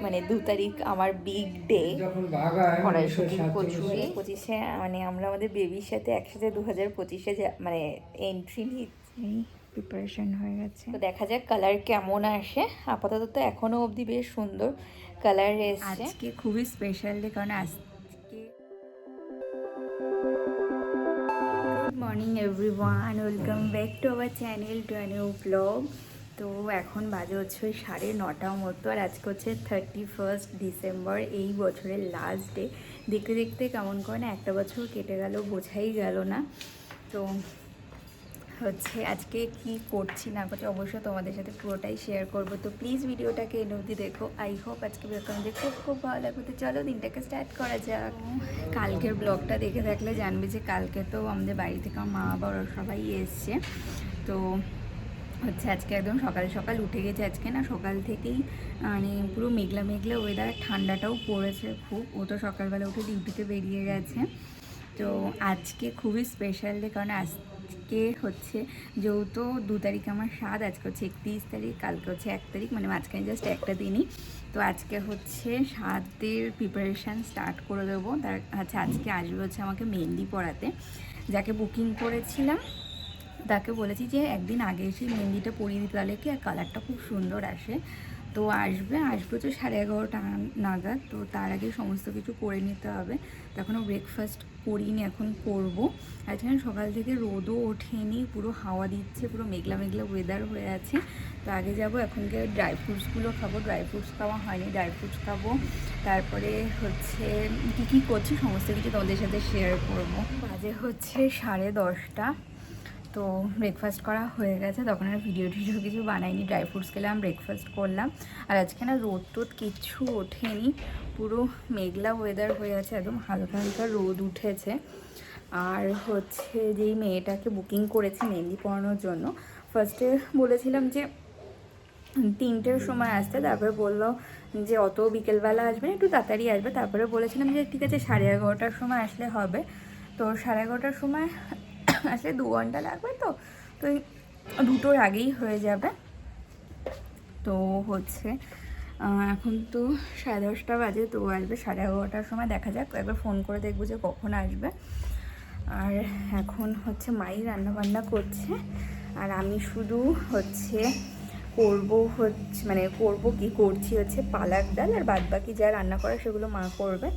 মানে 2 তারিখ আমার বিগ ডে, কড়াইশুঁটির কচুরি। 25-এ মানে আমরা আমাদের বেবির সাথে একসাথে 2025-এ মানে এন্ট্রি নিচ্ছি, প্রিপারেশন হয়ে গেছে। তো দেখা যাক কালার কেমন আসে। আপাতত তো এখনও অবধি বেশ সুন্দর কালার এসছে। আজকে খুবই স্পেশাল ডে, কারণ আজকে good morning everyone, welcome back to our channel to a new blog. তো এখন বাজে হচ্ছে ওই 9:30 মতো, আর আজকে হচ্ছে 31 ডিসেম্বর, এই বছরের লাস্ট ডে। দেখতে দেখতে কেমন করে না একটা বছর কেটে গেল, বোঝাই গেল না। তো হচ্ছে আজকে কি করছি না করছি অবশ্যই তোমাদের সাথে পুরোটাই শেয়ার করব। তো প্লিজ ভিডিওটাকে এনে অবধি দেখো। আই হোপ আজকে ভিডিওটা আমাদের খুব খুব ভালো লাগবে। তো চলো দিনটাকে স্টার্ট করা যাক। কালকের ব্লগটা দেখে থাকলে জানবে যে কালকে তো আমাদের বাড়ি থেকে আমার মা বাবা সবাই এসছে। তো হচ্ছে আজকে একদম সকাল সকাল উঠে গেছে। আজকে না সকাল থেকেই মানে পুরো মেঘলা মেঘলা ওয়েদার, ঠান্ডাটাও পড়েছে খুব। ও তো সকালবেলা উঠে ডিউটিতে বেরিয়ে গেছে। তো আজকে খুবই স্পেশাল ডে, কারণ আজকে হচ্ছে যেহেতু 2 তারিখ আমার স্বাদ, আজকে হচ্ছে 31 তারিখ, কালকে হচ্ছে 1 তারিখ, মানে মাঝখানে জাস্ট একটা দিনই। তো আজকে হচ্ছে স্বাদের প্রিপারেশান স্টার্ট করে দেবো। তার আচ্ছা আজকে আসবে হচ্ছে আমাকে মেহেন্দি পরাতে, যাকে বুকিং করেছিলাম তাকে বলেছি যে একদিন আগে এসে মেহেন্দিটা পরিয়ে দিতে, তাহলে কি আর কালারটা খুব সুন্দর আসে। তো আসবে তো 11:30 নাগাদ। তো তার আগে সমস্ত কিছু করে নিতে হবে। তো এখনও ব্রেকফাস্ট করিনি, এখন করবো। আর এখানে সকাল থেকে রোদও ওঠেনি, পুরো হাওয়া দিচ্ছে, পুরো মেঘলা মেঘলা ওয়েদার হয়ে আছে। তো আগে যাবো, এখনকে ড্রাই ফ্রুটসগুলো খাবো। ড্রাই ফ্রুটস খাওয়া হয়নি, ড্রাই ফ্রুটস খাবো। তারপরে হচ্ছে কী করছি সমস্ত কিছু তোমাদের সাথে শেয়ার করবো। বাজে হচ্ছে 10:30। তো ব্রেকফাস্ট করা হয়ে গেছে, তখন আর ভিডিও কিছু বানাইনি। ড্রাই ফ্রুটস খেলাম, ব্রেকফাস্ট করলাম। আর আজকে না রোদ টোদ কিচ্ছু ওঠেনি, পুরো মেঘলা ওয়েদার হয়ে আছে, একদম হালকা হালকা রোদ উঠেছে। আর হচ্ছে যেই মেয়েটাকে বুকিং করেছি মেহেন্দি পরানোর জন্য, ফার্স্টে বলেছিলাম যে 3টের সময় আসতে, তারপরে বললো যে অত বিকেলবেলা আসবে না, একটু তাড়াতাড়ি আসবে। তারপরে বলেছিলাম যে ঠিক আছে 11:30টার সময় আসলে হবে। তো 11:30টার সময় আসলে 2 ঘন্টা লাগবে, তো তো 2টোর আগেই হয়ে যাবে। তো হচ্ছে এখন তো 10:30 বাজে, তো আসবে 11:30টার সময়। দেখা যাক, একবার ফোন করে দেখবো যে কখন আসবে। আর এখন হচ্ছে মাই রান্নাবান্না করছে, আর আমি শুধু হচ্ছে করবো কি করছি হচ্ছে পালাক ডাল, আর বাদবাকি যা রান্না করে সেগুলো মা করবে।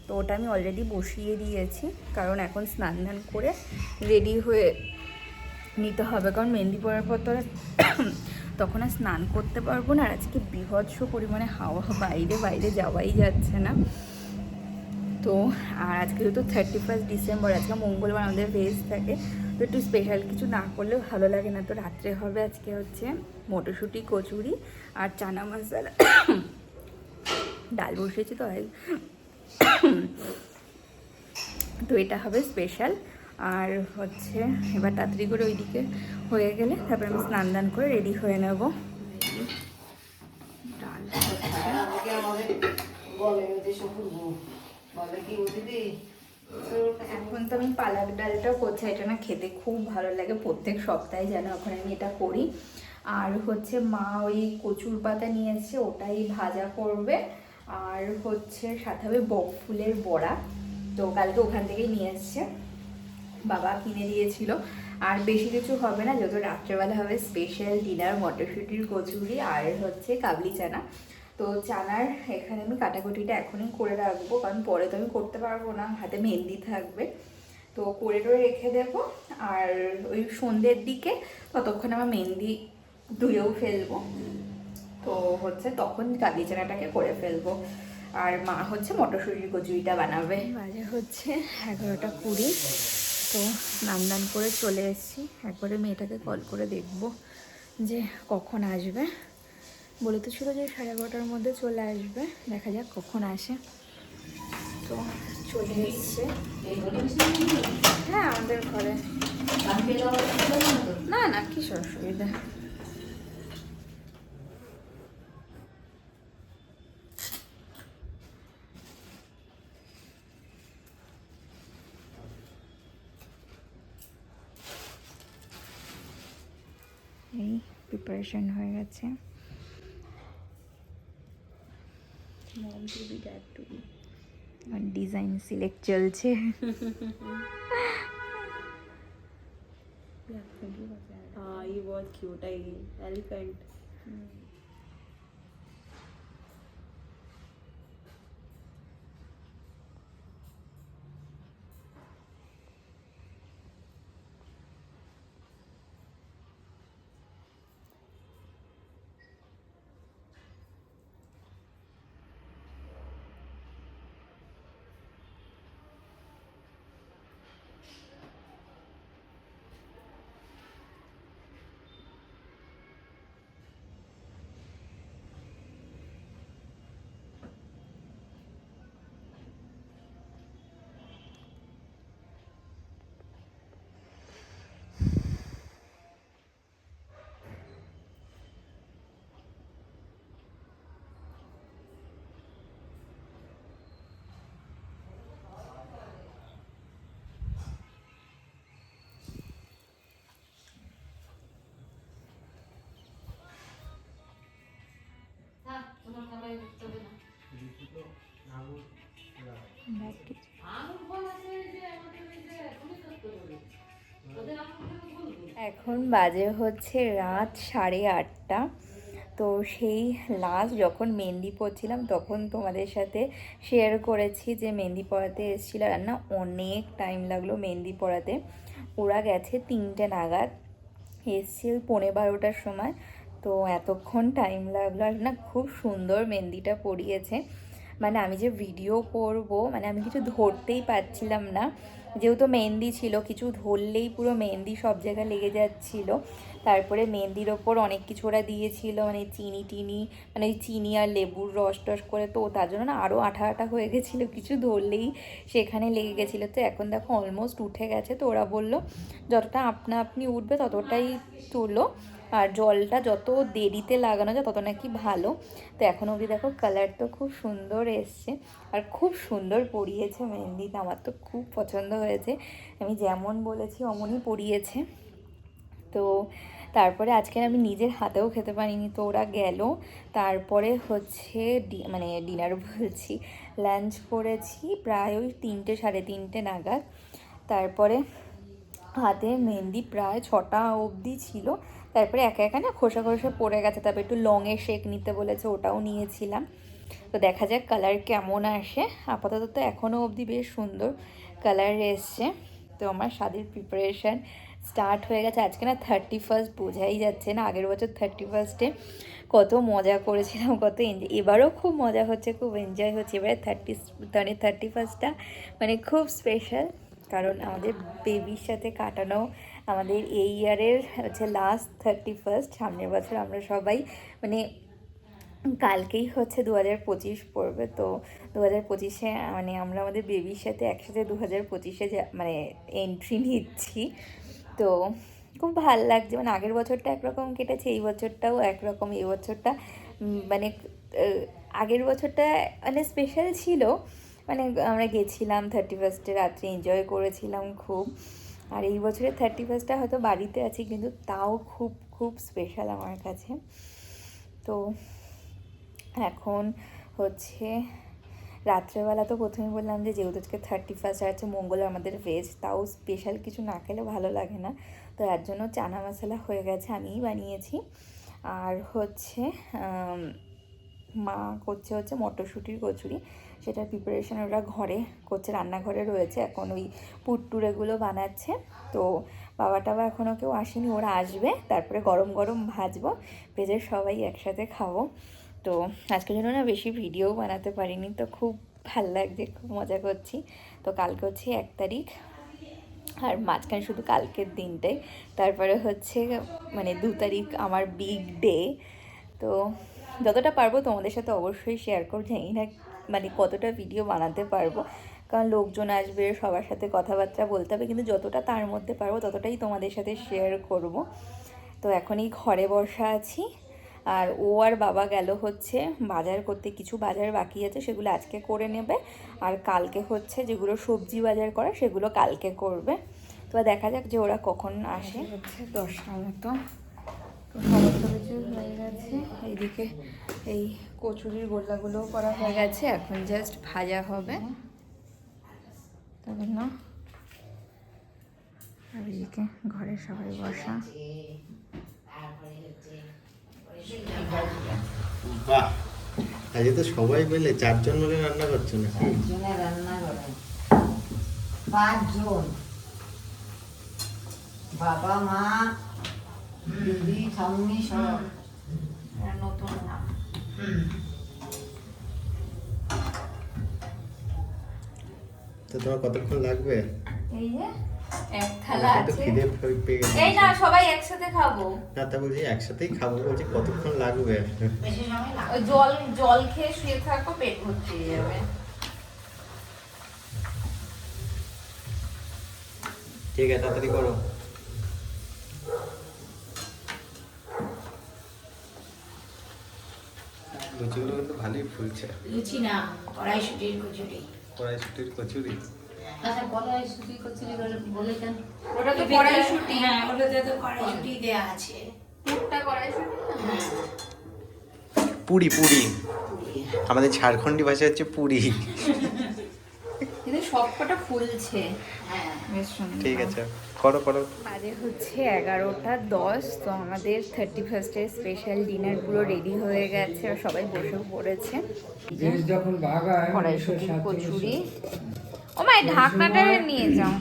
তো ওটা আমি অলরেডি বসিয়ে দিয়েছি, কারণ এখন স্নান ধান করে রেডি হয়ে নিতে হবে, কারণ মেহেন্দি পরার পর তো তখন আর স্নান করতে পারবো না। আর আজকে বীভৎস পরিমাণে হাওয়া, বাইরে যাওয়াই যাচ্ছে না। তো আর আজকে যেহেতু 31 ডিসেম্বর, আজকে মঙ্গলবার, আমাদের ভেজ থাকে, তো একটু স্পেশাল কিছু না করলেও ভালো লাগে না। তো রাত্রে হবে আজকে হচ্ছে মটরশুঁটি কচুরি আর চানা মশলা, ডাল বসিয়েছি তো তো এটা হবে স্পেশাল। আর হচ্ছে এবার তাড়াতাড়ি করে ওইদিকে হয়ে গেলে তারপর আমি স্নান দান করে রেডি হয়ে নেব। ডাল এখন তো আমি পালাক ডালটা করছি, এটা না খেতে খুব ভালো লাগে, প্রত্যেক সপ্তাহে যেন এখন আমি এটা করি। আর হচ্ছে মা ওই কচুর পাতা নিয়ে এসছে, ওটাই ভাজা করবে। আর হচ্ছে সাথে হবে বক ফুলের বড়া, তো কালকে ওখান থেকেই নিয়ে এসছে, বাবা কিনে দিয়েছিল। আর বেশি কিছু হবে না, যত রাত্রেবেলা হবে স্পেশাল ডিনার, মটরশুঁটির কচুরি আর হচ্ছে কাবলি চানা। তো চানার এখানে আমি কাটাকুটিটা এখনই করে রাখবো, কারণ পরে তো আমি করতে পারবো না, হাতে মেহেন্দি থাকবে। তো করে রেখে দেবো। আর ওই সন্ধ্যের দিকে ততক্ষণ আমার মেহেন্দি ধুয়েও ফেলবো, তো হচ্ছে তখন কাবলি চানাটাকে করে ফেলবো। আর মা হচ্ছে মটরশুঁটির কচুরিটা বানাবে। বাজে হচ্ছে 11:20। তো স্নান করে চলে এসেছি, একবারে মেয়েটাকে কল করে দেখবো যে কখন আসবে। বলে তো ছিল যে 11:30টার মধ্যে চলে আসবে, দেখা যাক কখন আসে। তো চলে এসছে। হ্যাঁ আমাদের ঘরে, না না কিসের অসুবিধা। এই প্রিপারেশন হয়ে গেছে। Mom to be dad to be. আর ডিজাইন সিলেক্ট চলছে। हाँ ये बहुत क्यूट है, ये एलिफेंट। এখন বাজে হচ্ছে রাত 8:30। তো সেই লাস্ট যখন মেহেন্দি পরছিলাম তখন তোমাদের সাথে শেয়ার করেছি যে মেহেন্দি পরাতে এসেছিল, আর না অনেক টাইম লাগলো মেহেন্দি পরাতে। ওরা গেছে 3টে নাগাদ, এসছে ওই 11:15টার সময়। তো এতক্ষণ টাইম লাগলো, আর না খুব সুন্দর মেহেন্দিটা পরিয়েছে। মানে আমি যে ভিডিও করব, মানে আমি কিছু ধরতেই পারছিলাম না, যেহেতু মেহেন্দি ছিল, কিছু ধরলেই পুরো মেহেন্দি সব জায়গায় লেগে যাচ্ছিল। তারপরে মেহেন্দির ওপর অনেক কিছু ওরা দিয়েছিল, মানে চিনি টিনি, মানে ওই চিনি আর লেবুর রস টস করে, তো তার জন্য না আরও আঠা আঠা হয়ে গেছিলো, কিছু ধরলেই সেখানে লেগে গেছিলো। তো এখন দেখো অলমোস্ট উঠে গেছে। তো ওরা বললো যতটা আপনা আপনি উঠবে ততটাই তুলো, আর জলটা যত দেরিতে লাগানো যায় তত নাকি ভালো। তো এখন অবধি দেখো কালার তো খুব সুন্দর এসছে, আর খুব সুন্দর পরিয়েছে মেহেন্দিটা, আমার তো খুব পছন্দ হয়েছে। আমি যেমন বলেছি অমনই পরিয়েছে। তো তারপরে আজকে আমি নিজের হাতেও খেতে পারিনি, তো ওরা গেল। তারপরে হচ্ছে মানে ডিনার বলছি, লাঞ্চ করেছি প্রায় ওই 3টে 3:30 নাগাদ। তারপরে হাতে মেহেন্দি প্রায় 6টা অবধি ছিল। তারপরে একা একা না খোসা খোসা পড়ে গেছে, তারপরে একটু লংয়ে শেক নিতে বলেছে, ওটাও নিয়েছিলাম। তো দেখা যাক কালার কেমন আসে। আপাতত তো এখনও অবধি বেশ সুন্দর কালার এসছে। তো আমার শাদির প্রিপারেশান স্টার্ট হয়ে গেছে। আজকে না 31st, বোঝাই যাচ্ছে না আগের বছর 31স্টে কত মজা করেছিলাম, কত এনজয়। এবারও খুব মজা হচ্ছে, খুব এনজয় হচ্ছে। এবারে 31স্টটা মানে খুব স্পেশাল, কারণ আমাদের বেবির সাথে কাটানো আমাদের এই ইয়ারের হচ্ছে লাস্ট 31st। সামনের বছর আমরা সবাই মানে কালকেই হচ্ছে 2025 পড়বে। তো 2025-এ মানে আমরা আমাদের বেবির সাথে একসাথে 2025-এ মানে এন্ট্রি নিচ্ছি। তো খুব ভাল লাগছে, মানে আগের বছরটা একরকম কেটেছে, এই বছরটাও একরকম। এই বছরটা মানে আগের বছরটা মানে স্পেশাল ছিল, মানে আমরা গেছিলাম 31স্টে রাত্রে, এনজয় করেছিলাম খুব। আর এই বছরের 31স্টটা হয়তো বাড়িতে আছি, কিন্তু তাও খুব খুব স্পেশাল আমার কাছে। তো এখন হচ্ছে রাত্রেবেলা তো প্রথমে বললাম যে যেহেতু আজকে 31স্ট আছে মঙ্গলবার, আমাদের ভেজ, তাও স্পেশাল কিছু না খেলে ভালো লাগে না। তো এর জন্য চানা মশলা হয়ে গেছে, আমিই বানিয়েছি। আর হচ্ছে মা করছে হচ্ছে মটরশুঁটির কচুরি, সেটার প্রিপারেশান ওরা ঘরে করছে, রান্নাঘরে রয়েছে এখন, ওই পুট্টুরেগুলো বানাচ্ছে। তো বাবা টাবা এখনও কেউ আসেনি, ওরা আসবে, তারপরে গরম গরম ভাজবো, ভেজে সবাই একসাথে খাবো। তো আজকের জন্য না বেশি ভিডিও বানাতে পারিনি, তো খুব ভাল লাগছে, খুব মজা করছি। তো কালকে হচ্ছে 1 তারিখ, আর মাঝখানে শুধু কালকের দিনটাই, তারপরে হচ্ছে মানে 2 তারিখ আমার বিগ ডে। তো যতটা পারবো তোমাদের সাথে অবশ্যই শেয়ার করবো, জানি না মানে কতটা ভিডিও বানাতে পারবো, কারণ লোকজন আসবে, সবার সাথে কথাবার্তা বলতে হবে, কিন্তু যতটা তার মধ্যে পারবো ততটাই তোমাদের সাথে শেয়ার করব। তো এখন এই ঘরে বসা আছি, আর ও আর বাবা গেল হচ্ছে বাজার করতে, কিছু বাজার বাকি আছে সেগুলো আজকে করে নেবে, আর কালকে হচ্ছে যেগুলো সবজি বাজার করা সেগুলো কালকে করবে। তো দেখা যাক যে ওরা কখন আসে। হচ্ছে 10টার মতো, তো সমস্ত কিছু হয়ে গেছে। এইদিকে এই কচুরির গোল্লাগুলোও করা হয়ে গেছে, এখন জাস্ট ভাজা হবে। তবে না, আর এদিকে ঘরে সবাই বসা। বাহ, আজকে তো সবাই মিলে 4 জন মিলে রান্না করছো না? রান্না করে 5 জন, বাবা মা দিদি ঠাম্মি সব। নতুন নাম। তো তোমার কতক্ষণ লাগবে? এই যে এক থালা আমার তো আছে, খিদে পেয়ে গেছে। এই না সবাই একসাথে খাবো। না, তা বলছি একসাথেই খাবো, বলছি কতক্ষণ লাগবে? বেশি সময় না। ওই জল জল খেয়ে শুয়ে থাকো, পেট ভর্তি হয়ে যাবে। ঠিক আছে, তাড়াতাড়ি করো। লুচিগুলো কিন্তু ভালোই ফুলছে। লুচি না, কড়াইশুটির কচুরি। কড়াইশুটির কচুরি। আচ্ছা, কড়াইশুটির কচুরি বলে কেন? ওটা তো কড়াইশুঁটি। হ্যাঁ, ওটাতে তো কড়াইশুটি দেয়া আছে। পুরটা কড়াইশুঁটি না? পুরি পুরি, আমাদের ঝাড়খণ্ডী ভাষা হচ্ছে পুরি। কিন্তু সবকটা ফুলছে। হ্যাঁ, বেশ সুন্দর। ঠিক আছে, করো করো। বাজে হচ্ছে 11:10। তো আমাদের 31st-এর স্পেশাল ডিনার পুরো রেডি হয়ে গেছে, আর সবাই বসেও পড়েছে। দেশ যখন ভাগায় কড়াইশুঁটি 1947 কচুরি। ও মা, এই ঢাকনাটা নিয়ে যাও।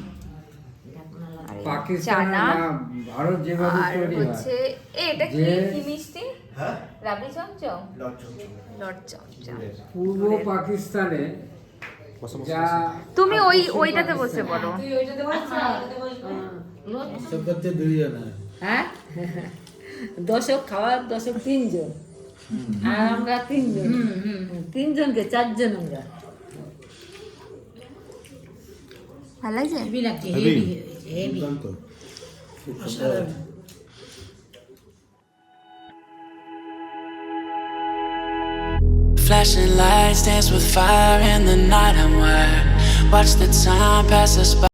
আর এই পাকিস্তান চানা, না ভারত যেভাবে আর তৈরি হয় হচ্ছে এটা কি যে- কি মিষ্টি? হ্যাঁ, রাবড়ি চমচম, লট চমচম। পূর্ব পাকিস্তানে যা তুমি ওইটাতে বসে পড়ো। হ্যাঁ, দশক খাওয়ার 3 জন, আর আমরা 3 জন। 3 জনকে 4 জন আমরা। ভালো লাগছে? হেভি লাগছে, heavy heavy. Flashing lights dance with fire in the night. I'm wired. Watch the time pass us by.